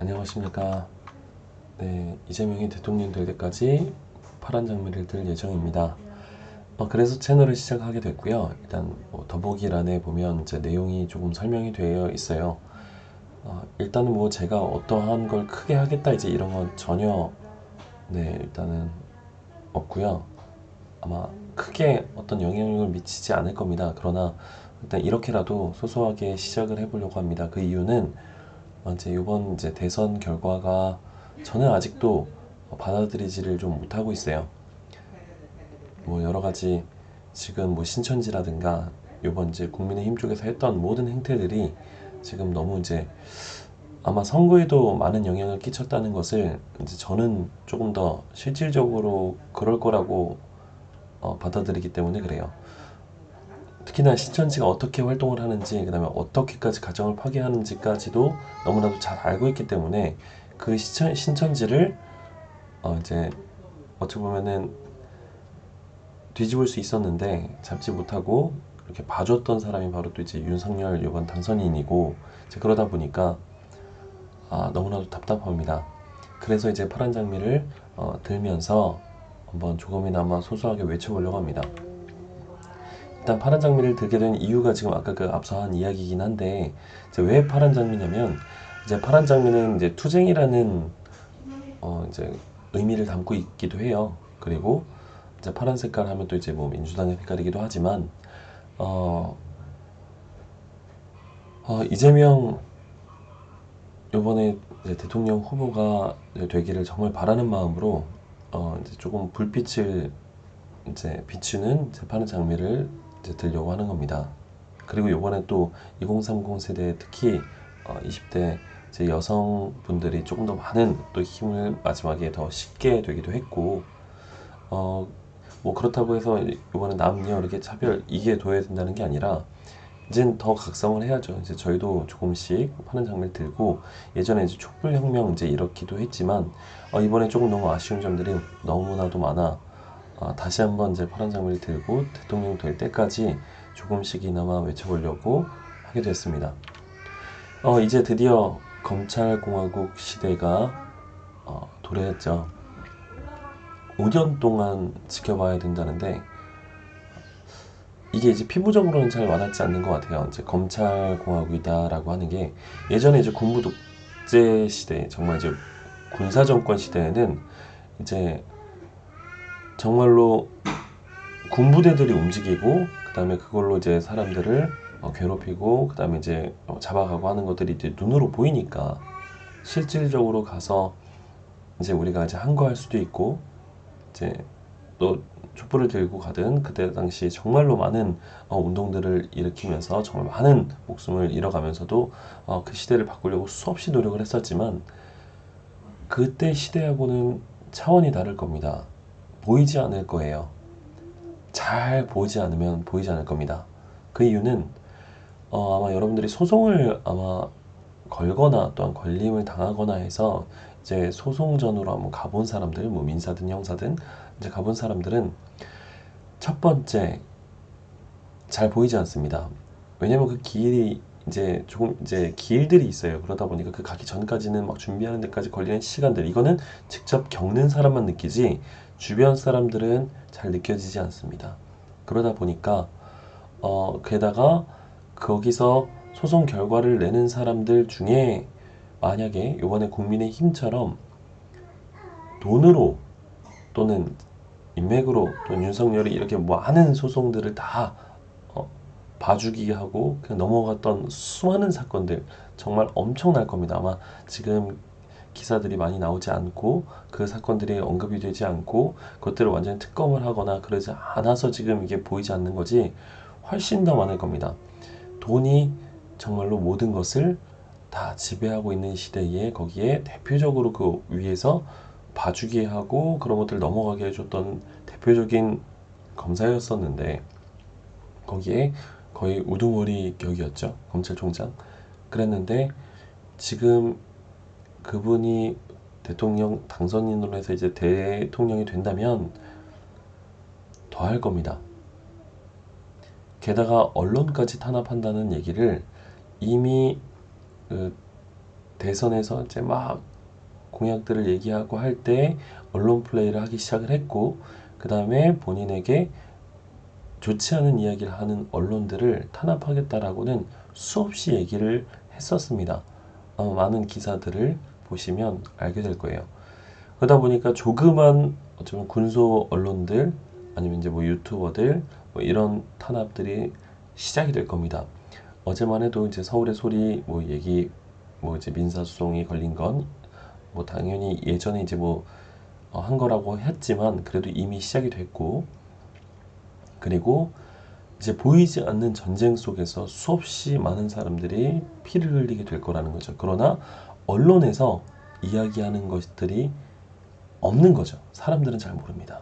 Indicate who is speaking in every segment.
Speaker 1: 안녕하십니까. 네, 이재명이 대통령 될 때까지 파란 장미를 들 예정입니다. 그래서 채널을 시작하게 됐고요. 일단 더보기란에 보면 이제 내용이 조금 설명이 되어 있어요. 일단은 뭐 제가 어떠한 걸 크게 하겠다 이제 이런 건 전혀 일단은 없고요. 아마 크게 어떤 영향력을 미치지 않을 겁니다. 그러나 일단 이렇게라도 소소하게 시작을 해보려고 합니다. 그 이유는 이제 이번 이제 대선 결과가 저는 아직도 받아들이지를 좀 못하고 있어요. 뭐 여러 가지 지금 뭐 신천지라든가 이번 이제 국민의힘 쪽에서 했던 모든 행태들이 지금 너무 이제 아마 선거에도 많은 영향을 끼쳤다는 것을 이제 저는 조금 더 실질적으로 그럴 거라고 받아들이기 때문에 그래요. 특히나 신천지가 어떻게 활동을 하는지, 그 다음에 어떻게까지 가정을 파괴하는지까지도 너무나도 잘 알고 있기 때문에 그 신천지를 이제 어떻게 보면은 뒤집을 수 있었는데 잡지 못하고 이렇게 봐줬던 사람이 바로 또 이제 윤석열 이번 당선인이고, 이제 그러다 보니까 너무나도 답답합니다. 그래서 이제 파란 장미를 들면서 한번 조금이나마 소소하게 외쳐보려고 합니다. 일단 파란 장미를 들게 된 이유가 지금 아까 그 앞서 한 이야기이긴 한데, 이제 왜 파란 장미냐면, 이제 파란 장미는 이제 투쟁이라는 이제 의미를 담고 있기도 해요. 그리고 이제 파란 색깔 하면 또 이제 뭐 민주당의 색깔이기도 하지만 이재명 이번에 이제 대통령 후보가 되기를 정말 바라는 마음으로 이제 조금 불빛을 이제 비추는 이제 파란 장미를 이제 들려고 하는 겁니다. 그리고 이번에 또 2030 세대 특히 20대 이제 여성분들이 조금 더 많은 또 힘을 마지막에 더 싣게 되기도 했고, 뭐 그렇다고 해서 이번에 남녀 이렇게 차별 이게 둬야 된다는 게 아니라 이젠 더 각성을 해야죠. 이제 저희도 조금씩 파란 장미를 들고, 예전에 이제 촛불혁명 이제 이렇기도 했지만 이번에 조금 너무 아쉬운 점들이 너무나도 많아. 다시 한번 이제 파란 장미를 들고 대통령 될 때까지 조금씩이나마 외쳐보려고 하게 됐습니다. 이제 드디어 검찰공화국 시대가 도래했죠. 5년 동안 지켜봐야 된다는데 이게 이제 피부적으로는 잘 와닿지 않는 것 같아요. 이제 검찰공화국이다라고 하는 게 예전에 이제 군부 독재 시대, 정말 이제 군사 정권 시대에는 이제 정말로 군부대들이 움직이고, 그 다음에 그걸로 이제 사람들을 괴롭히고, 그 다음에 이제 잡아가고 하는 것들이 이제 눈으로 보이니까 실질적으로 가서 이제 우리가 이제 항거할 수도 있고, 이제 또 촛불을 들고 가든 그때 당시 정말로 많은 운동들을 일으키면서 정말 많은 목숨을 잃어가면서도 그 시대를 바꾸려고 수없이 노력을 했었지만 그때 시대하고는 차원이 다를 겁니다. 보이지 않을 거예요. 잘 보지 않으면 보이지 않을 겁니다. 그 이유는 아마 여러분들이 소송을 아마 걸거나 또한 걸림을 당하거나 해서 이제 소송전으로 한번 가본 사람들, 뭐 민사든 형사든 이제 가본 사람들은 첫 번째 잘 보이지 않습니다. 왜냐면 그 길이 이제 조금 이제 길들이 있어요. 그러다 보니까 그 가기 전까지는 막 준비하는 데까지 걸리는 시간들, 이거는 직접 겪는 사람만 느끼지 주변 사람들은 잘 느껴지지 않습니다. 그러다 보니까 게다가 거기서 소송 결과를 내는 사람들 중에 만약에 이번에 국민의힘처럼 돈으로 또는 인맥으로 또는 윤석열이 이렇게 많은 소송들을 다 봐주기 하고 그냥 넘어갔던 수많은 사건들 정말 엄청날 겁니다. 아마 지금 기사들이 많이 나오지 않고 그 사건들이 언급이 되지 않고 그것들을 완전히 특검을 하거나 그러지 않아서 지금 이게 보이지 않는 거지 훨씬 더 많을 겁니다. 돈이 정말로 모든 것을 다 지배하고 있는 시대에 거기에 대표적으로 그 위에서 봐주기 하고 그런 것들 넘어가게 해줬던 대표적인 검사였었는데 거기에 거의 우두머리 격이었죠. 검찰총장. 그랬는데 지금 그분이 대통령 당선인으로 해서 이제 대통령이 된다면 더 할 겁니다. 게다가 언론까지 탄압한다는 얘기를 이미 그 대선에서 이제 막 공약들을 얘기하고 할 때 언론 플레이를 하기 시작을 했고, 그 다음에 본인에게 좋지 않은 이야기를 하는 언론들을 탄압하겠다라고는 수없이 얘기를 했었습니다. 많은 기사들을 보시면 알게 될 거예요. 그러다 보니까 조그만 어쩌면 군소 언론들 아니면 이제 뭐 유튜버들 뭐 이런 탄압들이 시작이 될 겁니다. 어제만 해도 이제 서울의 소리 뭐 얘기 뭐 이제 민사소송이 걸린 건 뭐 당연히 예전에 이제 뭐 한 거라고 했지만 그래도 이미 시작이 됐고, 그리고 이제 보이지 않는 전쟁 속에서 수없이 많은 사람들이 피를 흘리게 될 거라는 거죠. 그러나 언론에서 이야기하는 것들이 없는 거죠. 사람들은 잘 모릅니다.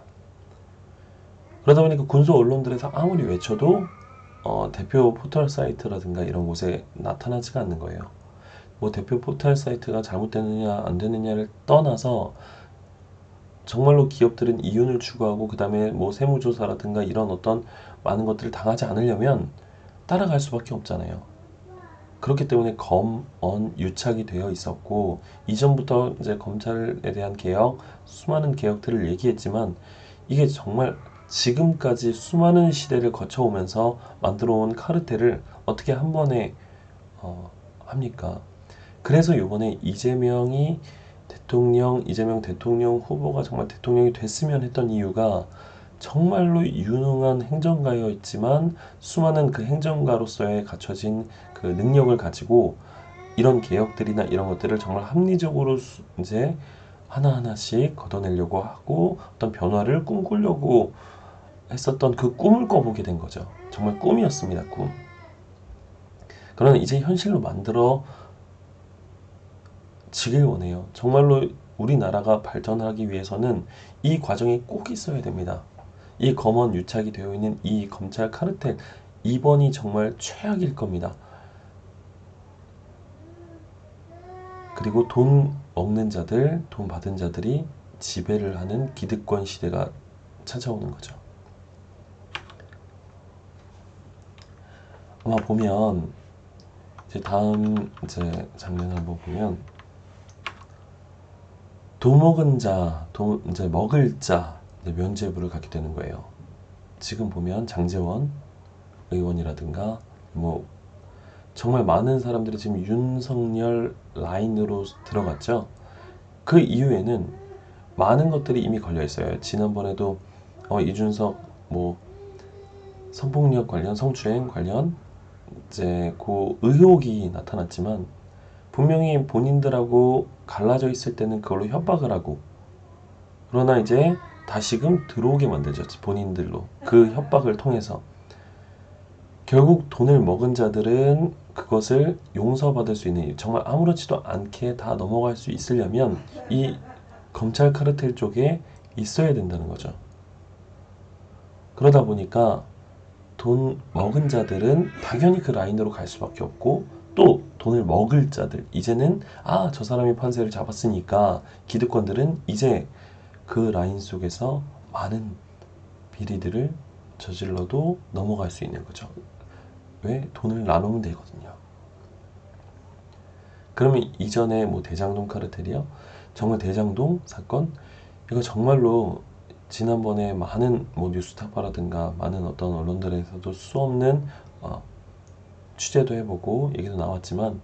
Speaker 1: 그러다 보니까 군소 언론들에서 아무리 외쳐도 대표 포털 사이트라든가 이런 곳에 나타나지가 않는 거예요. 뭐 대표 포털 사이트가 잘못되느냐 안 되느냐를 떠나서 정말로 기업들은 이윤을 추구하고 그 다음에 뭐 세무조사라든가 이런 어떤 많은 것들을 당하지 않으려면 따라갈 수밖에 없잖아요. 그렇기 때문에 검언 유착이 되어 있었고, 이전부터 이제 검찰에 대한 개혁, 수많은 개혁들을 얘기했지만 이게 정말 지금까지 수많은 시대를 거쳐오면서 만들어온 카르텔을 어떻게 한 번에 합니까? 그래서 이번에 이재명 대통령 후보가 정말 대통령이 됐으면 했던 이유가 정말로 유능한 행정가였지만 수많은 그 행정가로서의 갖춰진 그 능력을 가지고 이런 개혁들이나 이런 것들을 정말 합리적으로 이제 하나하나씩 걷어내려고 하고 어떤 변화를 꿈꾸려고 했었던 그 꿈을 꿔보게 된 거죠. 정말 꿈이었습니다, 꿈. 그러나 이제 현실로 만들어 지길 원해요. 정말로 우리나라가 발전하기 위해서는 이 과정이 꼭 있어야 됩니다. 이 검언 유착이 되어 있는 이 검찰 카르텔, 이번이 정말 최악일 겁니다. 그리고 돈 먹는 자들, 돈 받은 자들이 지배를 하는 기득권 시대가 찾아오는 거죠. 아마 보면 이제 다음 이제 장면을 한번 보면 돈 먹은 자, 돈 이제 먹을 자 이제 면죄부를 갖게 되는 거예요. 지금 보면 장제원 의원이라든가 뭐 정말 많은 사람들이 지금 윤석열 라인으로 들어갔죠. 그 이후에는 많은 것들이 이미 걸려 있어요. 지난번에도 이준석 뭐 성폭력 관련, 성추행 관련 이제 그 의혹이 나타났지만 분명히 본인들하고 갈라져 있을 때는 그걸로 협박을 하고, 그러나 이제 다시금 들어오게 만들죠. 본인들로 그 협박을 통해서. 결국 돈을 먹은 자들은 그것을 용서받을 수 있는, 정말 아무렇지도 않게 다 넘어갈 수 있으려면 이 검찰 카르텔 쪽에 있어야 된다는 거죠. 그러다 보니까 돈 먹은 자들은 당연히 그 라인으로 갈 수밖에 없고, 또 돈을 먹을 자들, 이제는 저 사람이 판세를 잡았으니까 기득권들은 이제 그 라인 속에서 많은 비리들을 저질러도 넘어갈 수 있는 거죠. 왜? 돈을 나누면 되거든요. 그러면 이전에 뭐 대장동 카르텔이요? 정말 대장동 사건? 이거 정말로 지난번에 많은 뭐 뉴스타파라든가 많은 어떤 언론들에서도 수없는 취재도 해보고 얘기도 나왔지만,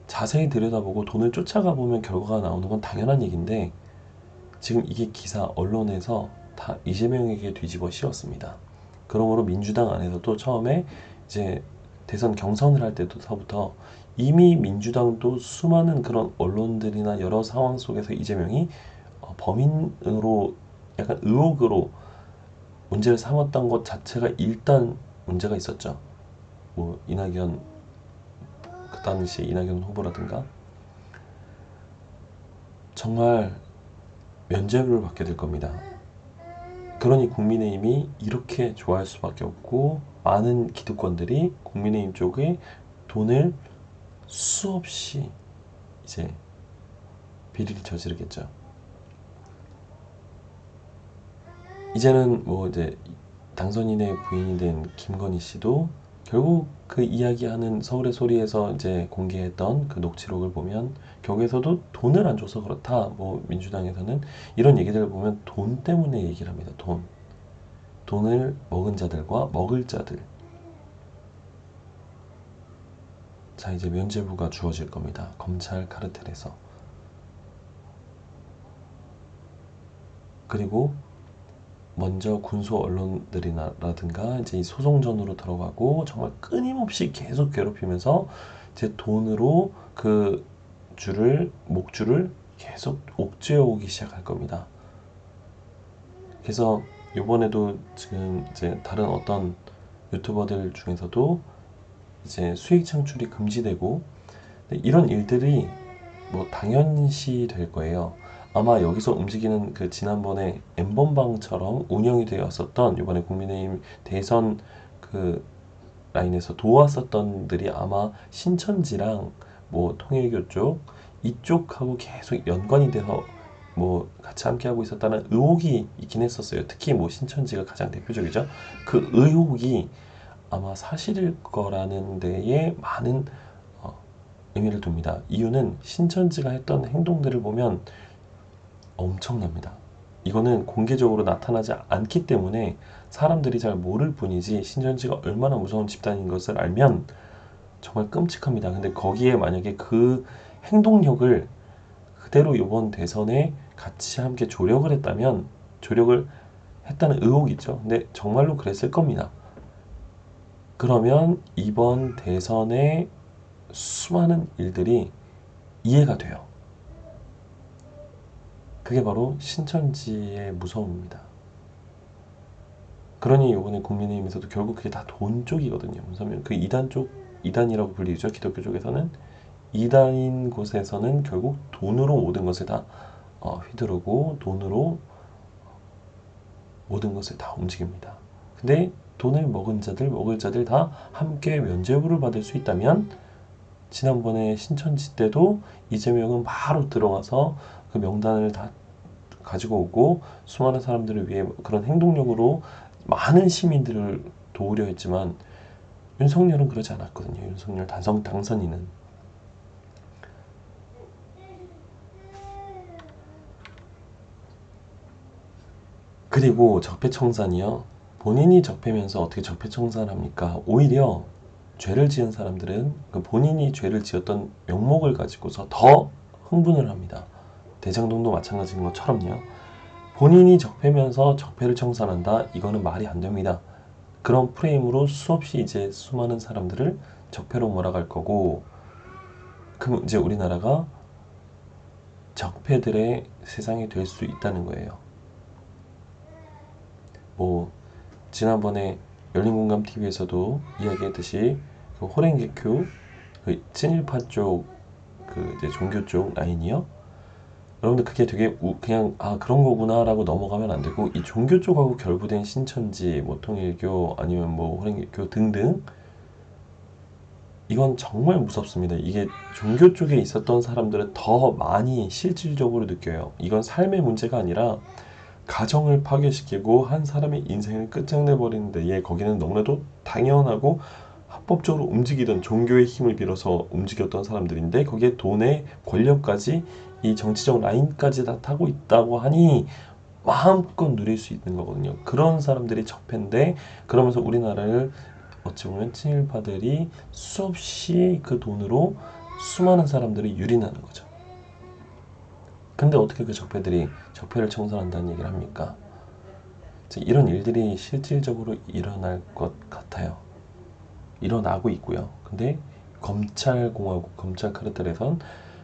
Speaker 1: 자세히 들여다보고 돈을 쫓아가 보면 결과가 나오는 건 당연한 얘기인데, 지금 이게 기사 언론에서 다 이재명에게 뒤집어 씌웠습니다. 그러므로 민주당 안에서도 처음에 이제 대선 경선을 할 때부터 이미 민주당도 수많은 그런 언론들이나 여러 상황 속에서 이재명이 범인으로 약간 의혹으로 문제를 삼았던 것 자체가 일단 문제가 있었죠. 뭐 이낙연, 그 당시 이낙연 후보라든가 정말 면죄부를 받게 될 겁니다. 그러니 국민의힘이 이렇게 좋아할 수밖에 없고, 많은 기득권들이 국민의힘 쪽에 돈을 수없이 이제 비리를 저지르겠죠. 이제는 뭐 이제 당선인의 부인이 된 김건희 씨도 결국 그 이야기하는 서울의 소리에서 이제 공개했던 그 녹취록을 보면 거기에서도 돈을 안 줘서 그렇다. 뭐 민주당에서는 이런 얘기들을 보면 돈 때문에 얘기를 합니다. 돈. 돈을 먹은 자들과 먹을 자들. 자, 이제 면죄부가 주어질 겁니다. 검찰 카르텔에서. 그리고 먼저 군소 언론들이라든가 이제 이 소송전으로 들어가고 정말 끊임없이 계속 괴롭히면서 제 돈으로 그 목줄을 계속 옥죄어 오기 시작할 겁니다. 그래서 이번에도 지금 이제 다른 어떤 유튜버들 중에서도 이제 수익 창출이 금지되고 이런 일들이 뭐 당연시 될 거예요. 아마 여기서 움직이는 그 지난번에 N번방처럼 운영이 되었었던 이번에 국민의힘 대선 그 라인에서 도왔었던들이 아마 신천지랑 뭐 통일교 쪽 이쪽하고 계속 연관이 돼서 뭐 같이 함께 하고 있었다는 의혹이 있긴 했었어요. 특히 뭐 신천지가 가장 대표적이죠. 그 의혹이 아마 사실일 거라는 데에 많은 의미를 둡니다. 이유는 신천지가 했던 행동들을 보면 엄청납니다. 이거는 공개적으로 나타나지 않기 때문에 사람들이 잘 모를 뿐이지 신천지가 얼마나 무서운 집단인 것을 알면 정말 끔찍합니다. 근데 거기에 만약에 그 행동력을 그대로 이번 대선에 같이 함께 조력을 했다는 의혹이 있죠. 근데 정말로 그랬을 겁니다. 그러면 이번 대선의 수많은 일들이 이해가 돼요. 그게 바로 신천지의 무서움입니다. 그러니 이번에 국민의힘에서도 결국 그게 다 돈 쪽이거든요. 그러면 그 이단 쪽, 이단이라고 불리죠. 기독교 쪽에서는 이단인 곳에서는 결국 돈으로 모든 것을 다 휘두르고 돈으로 모든 것을 다 움직입니다. 근데 돈을 먹을 자들 다 함께 면죄부를 받을 수 있다면 지난번에 신천지 때도 이재명은 바로 들어가서 그 명단을 다 가지고 오고 수많은 사람들을 위해 그런 행동력으로 많은 시민들을 도우려 했지만 윤석열은 그러지 않았거든요. 윤석열 당선인은. 그리고 적폐청산이요. 본인이 적폐면서 어떻게 적폐청산을 합니까? 오히려 죄를 지은 사람들은 그 본인이 죄를 지었던 명목을 가지고서 더 흥분을 합니다. 대장동도 마찬가지인 것처럼요. 본인이 적폐면서 적폐를 청산한다? 이거는 말이 안 됩니다. 그런 프레임으로 수없이 이제 수많은 사람들을 적폐로 몰아갈 거고, 그럼 이제 우리나라가 적폐들의 세상이 될 수 있다는 거예요. 뭐 지난번에 열린공감TV에서도 이야기했듯이 그 호랭개교 그 친일파 쪽 그 이제 종교 쪽 라인이요. 여러분들 그게 되게 그냥 그런 거구나라고 넘어가면 안 되고 이 종교 쪽하고 결부된 신천지, 뭐 통일교 아니면 뭐 호랭개교 등등 이건 정말 무섭습니다. 이게 종교 쪽에 있었던 사람들은 더 많이 실질적으로 느껴요. 이건 삶의 문제가 아니라 가정을 파괴시키고 한 사람의 인생을 끝장내버리는 데에 거기는 너무나도 당연하고 합법적으로 움직이던 종교의 힘을 빌어서 움직였던 사람들인데 거기에 돈의 권력까지 이 정치적 라인까지 다 타고 있다고 하니 마음껏 누릴 수 있는 거거든요. 그런 사람들이 적폐인데 그러면서 우리나라를 어찌 보면 친일파들이 수없이 그 돈으로 수많은 사람들이 유린하는 거죠. 근데 어떻게 그 적폐들이 적폐를 청산한다는 얘기를 합니까? 이런 일들이 실질적으로 일어날 것 같아요. 일어나고 있고요. 근데 검찰공화국, 검찰 카르텔에선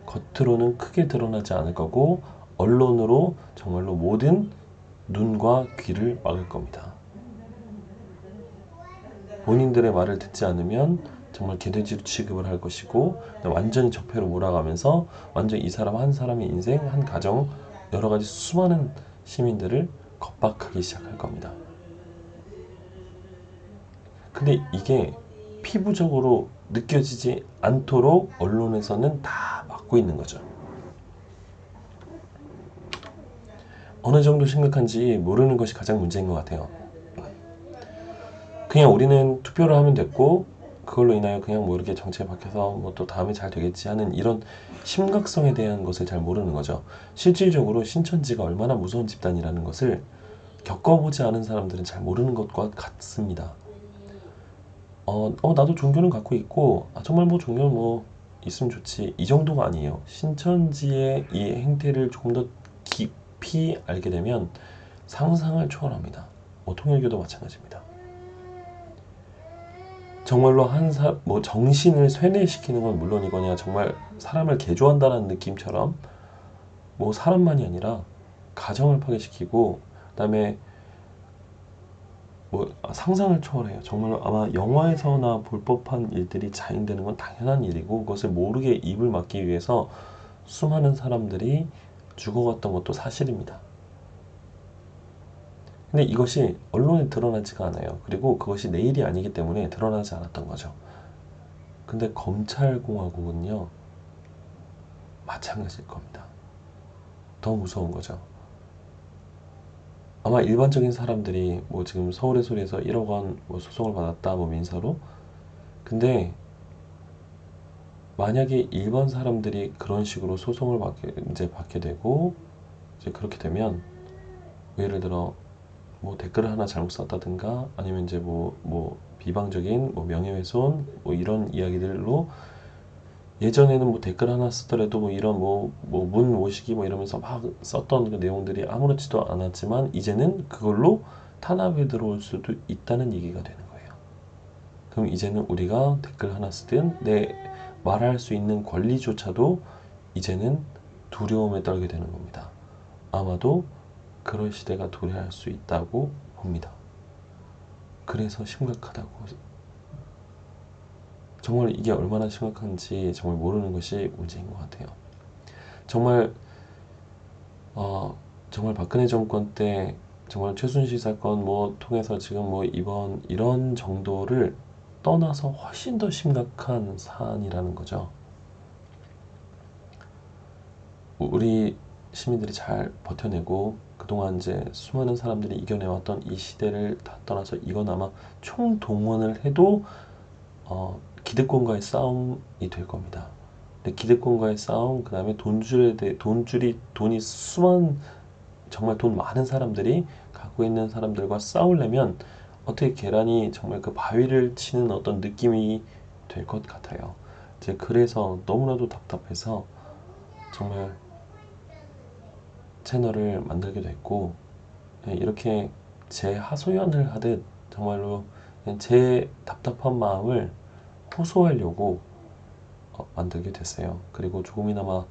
Speaker 1: 겉으로는 크게 드러나지 않을 거고 언론으로 정말로 모든 눈과 귀를 막을 겁니다. 본인들의 말을 듣지 않으면 정말 개돼지로 취급을 할 것이고 완전히 적폐로 몰아가면서 완전히 이 사람 한 사람의 인생, 한 가정, 여러 가지 수많은 시민들을 겁박하기 시작할 겁니다. 근데 이게 피부적으로 느껴지지 않도록 언론에서는 다 막고 있는 거죠. 어느 정도 심각한지 모르는 것이 가장 문제인 것 같아요. 그냥 우리는 투표를 하면 됐고 그걸로 인하여 그냥 뭐 이렇게 정치에 박혀서 뭐 또 다음에 잘 되겠지 하는 이런 심각성에 대한 것을 잘 모르는 거죠. 실질적으로 신천지가 얼마나 무서운 집단이라는 것을 겪어보지 않은 사람들은 잘 모르는 것과 같습니다. 나도 종교는 갖고 있고, 정말 뭐 종교는 뭐 있으면 좋지. 이 정도가 아니에요. 신천지의 이 행태를 조금 더 깊이 알게 되면 상상을 초월합니다. 통일교도 마찬가지입니다. 정말로 뭐 정신을 쇠뇌시키는 건 물론이거냐, 정말 사람을 개조한다는 느낌처럼 뭐 사람만이 아니라 가정을 파괴시키고, 그다음에 뭐 상상을 초월해요. 정말로 아마 영화에서나 볼 법한 일들이 자행되는 건 당연한 일이고, 그것을 모르게 입을 막기 위해서 수많은 사람들이 죽어갔던 것도 사실입니다. 근데 이것이 언론에 드러나지가 않아요. 그리고 그것이 내 일이 아니기 때문에 드러나지 않았던 거죠. 근데 검찰공화국은요, 마찬가지일 겁니다. 더 무서운 거죠. 아마 일반적인 사람들이 뭐 지금 서울의 소리에서 1억 원 뭐 소송을 받았다, 뭐 민사로. 근데 만약에 일반 사람들이 그런 식으로 소송을 받게 되고, 이제 그렇게 되면, 예를 들어, 뭐 댓글을 하나 잘못 썼다든가, 아니면 이제 뭐 비방적인 뭐 명예훼손, 뭐 이런 이야기들로, 예전에는 뭐 댓글 하나 쓰더라도 뭐 이런 문 모시기 뭐 이러면서 막 썼던 그 내용들이 아무렇지도 않았지만, 이제는 그걸로 탄압에 들어올 수도 있다는 얘기가 되는 거예요. 그럼 이제는 우리가 댓글 하나 쓰든 내 말할 수 있는 권리조차도 이제는 두려움에 떨게 되는 겁니다. 아마도 그럴 시대가 도래할 수 있다고 봅니다. 그래서 심각하다고. 정말 이게 얼마나 심각한지 정말 모르는 것이 문제인 것 같아요. 정말 정말 박근혜 정권 때 정말 최순실 사건 뭐 통해서 지금 뭐 이번 이런 정도를 떠나서 훨씬 더 심각한 사안이라는 거죠. 우리 시민들이 잘 버텨내고 그동안 이제 수많은 사람들이 이겨내왔던 이 시대를 다 떠나서 이건 아마 총동원을 해도 기득권과의 싸움이 될 겁니다. 근데 기득권과의 싸움, 그 다음에 돈이 정말 돈 많은 사람들이 갖고 있는 사람들과 싸우려면 어떻게 계란이 정말 그 바위를 치는 어떤 느낌이 될 것 같아요. 이제 그래서 너무나도 답답해서 정말 채널을 만들게 됐고, 이렇게 제 하소연을 하듯 정말로 그냥 제 답답한 마음을 호소하려고 만들게 됐어요. 그리고 조금이나마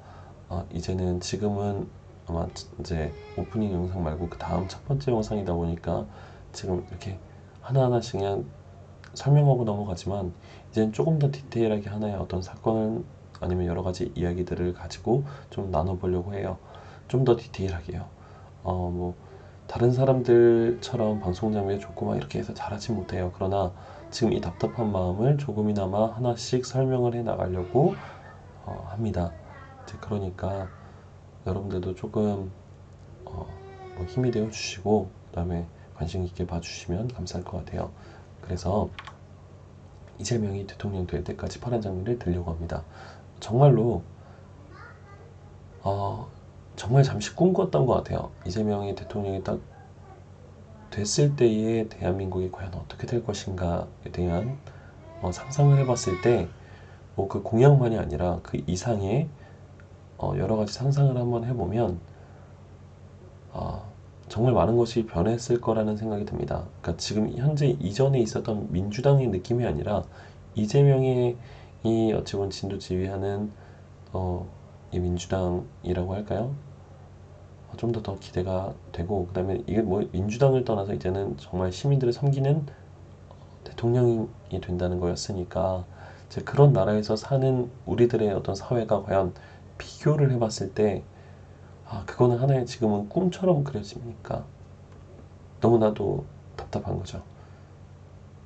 Speaker 1: 이제는 지금은 아마 이제 오프닝 영상 말고 그 다음 첫 번째 영상이다 보니까 지금 이렇게 하나하나씩 그냥 설명하고 넘어가지만, 이제는 조금 더 디테일하게 하나의 어떤 사건을 아니면 여러 가지 이야기들을 가지고 좀 나눠보려고 해요. 좀 더 디테일하게요. 뭐 다른 사람들처럼 방송 장비가 좋고 막 이렇게 해서 잘하지 못해요. 그러나 지금 이 답답한 마음을 조금이나마 하나씩 설명을 해 나가려고 합니다. 이제 그러니까 여러분들도 조금 뭐 힘이 되어 주시고, 그다음에 관심 있게 봐주시면 감사할 것 같아요. 그래서 이재명이 대통령 될 때까지 파란 장미를 들려고 합니다. 정말로 정말 잠시 꿈꿨던 것 같아요. 이재명이 대통령이 딱 됐을 때의 대한민국이 과연 어떻게 될 것인가에 대한 상상을 해봤을 때, 뭐 그 공약만이 아니라 그 이상의 여러 가지 상상을 한번 해보면 정말 많은 것이 변했을 거라는 생각이 듭니다. 그러니까 지금 현재 이전에 있었던 민주당의 느낌이 아니라 이재명이 어찌 보면 진도 지휘하는 이 민주당이라고 할까요? 좀 더 기대가 되고, 그다음에 이게 뭐 민주당을 떠나서 이제는 정말 시민들을 섬기는 대통령이 된다는 거였으니까, 이제 그런 나라에서 사는 우리들의 어떤 사회가 과연 비교를 해봤을 때 그거는 하나의 지금은 꿈처럼 그려집니까? 너무나도 답답한 거죠.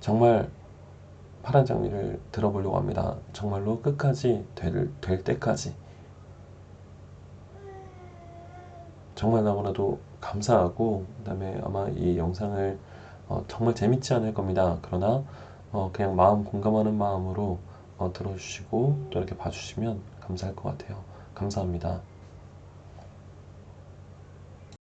Speaker 1: 정말 파란 장미를 들어보려고 합니다. 정말로 끝까지 될 때까지. 정말 너무나도 감사하고, 그다음에 아마 이 영상을 정말 재밌지 않을 겁니다. 그러나 그냥 마음 공감하는 마음으로 들어주시고 또 이렇게 봐주시면 감사할 것 같아요. 감사합니다.